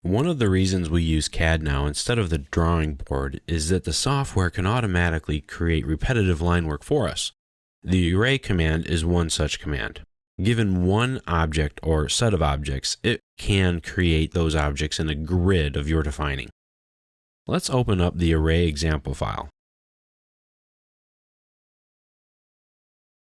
One of the reasons we use CAD now instead of the drawing board is that the software can automatically create repetitive line work for us. The array command is one such command. Given one object or set of objects, it can create those objects in a grid of your defining. Let's open up the array example file.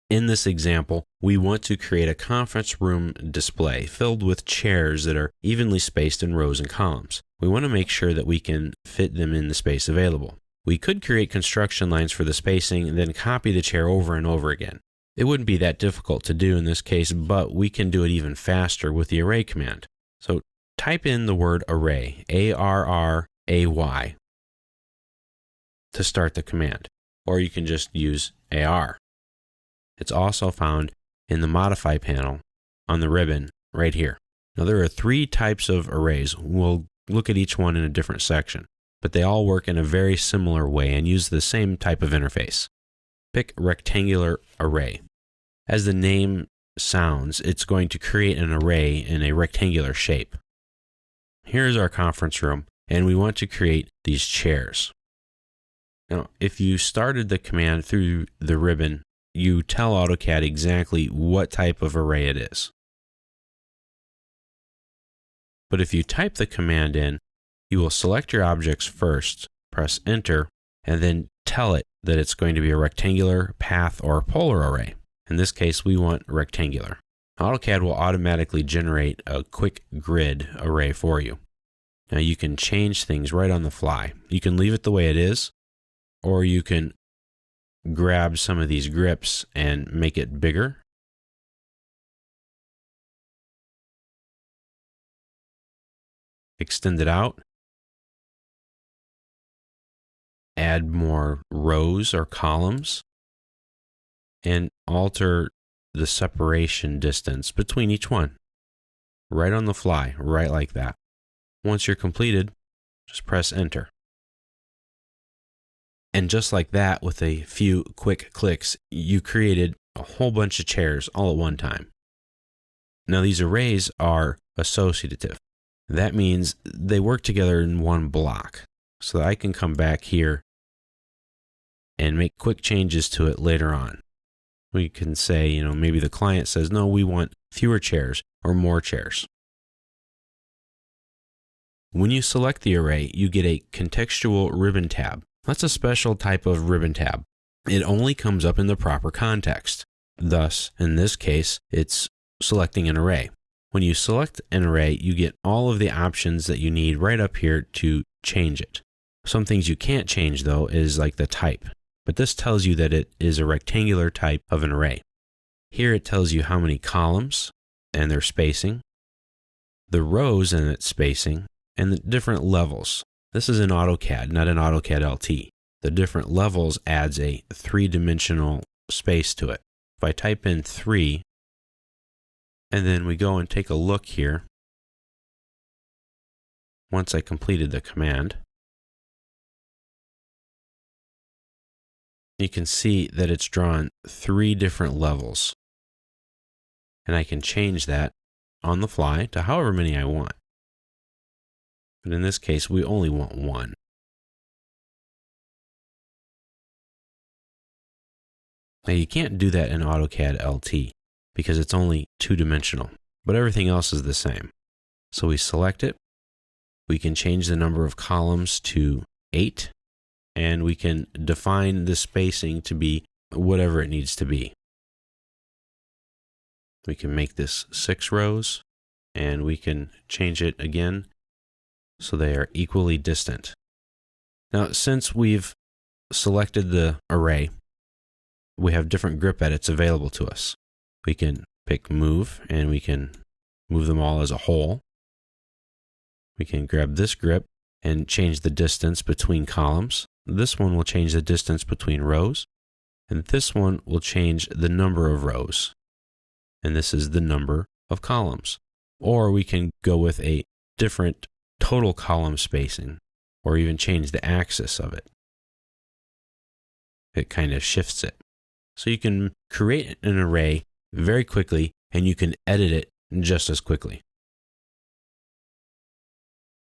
In this example, we want to create a conference room display filled with chairs that are evenly spaced in rows and columns. We want to make sure that we can fit them in the space available. We could create construction lines for the spacing and then copy the chair over and over again. It wouldn't be that difficult to do in this case, but we can do it even faster with the array command. So type in the word array, A-R-R-A-Y, to start the command, or you can just use AR. It's also found in the Modify panel on the ribbon right here. Now there are 3 types of arrays. We'll look at each one in a different section, but they all work in a very similar way and use the same type of interface. Pick rectangular array. As the name sounds, it's going to create an array in a rectangular shape. Here's our conference room, and we want to create these chairs. Now, if you started the command through the ribbon, you tell AutoCAD exactly what type of array it is. But if you type the command in, you will select your objects first, press Enter, and then tell it that it's going to be a rectangular, path, or polar array. In this case, we want rectangular. AutoCAD will automatically generate a quick grid array for you. Now you can change things right on the fly. You can leave it the way it is, or you can grab some of these grips and make it bigger. Extend it out. Add more rows or columns. And alter the separation distance between each one. Right on the fly, right like that. Once you're completed, just press Enter. And just like that, with a few quick clicks, you created a whole bunch of chairs all at one time. Now these arrays are associative. That means they work together in one block. So that I can come back here and make quick changes to it later on. We can say, maybe the client says, no, we want fewer chairs or more chairs. When you select the array, you get a contextual ribbon tab. That's a special type of ribbon tab. It only comes up in the proper context. Thus, in this case, it's selecting an array. When you select an array, you get all of the options that you need right up here to change it. Some things you can't change, though, is like the type. But this tells you that it is a rectangular type of an array. Here it tells you how many columns and their spacing, the rows and its spacing, and the different levels. This is in AutoCAD, not in AutoCAD LT. The different levels adds a 3-dimensional space to it. If I type in 3, and then we go and take a look here, once I completed the command, you can see that it's drawn 3 different levels. And I can change that on the fly to however many I want. But in this case, we only want 1. Now you can't do that in AutoCAD LT because it's only 2-dimensional, but everything else is the same. So we select it. We can change the number of columns to 8. And we can define the spacing to be whatever it needs to be. We can make this 6 rows, and we can change it again so they are equally distant. Now, since we've selected the array, we have different grip edits available to us. We can pick Move, and we can move them all as a whole. We can grab this grip and change the distance between columns. This one will change the distance between rows, and this one will change the number of rows. And this is the number of columns. Or we can go with a different total column spacing, or even change the axis of it. It kind of shifts it. So you can create an array very quickly, and you can edit it just as quickly.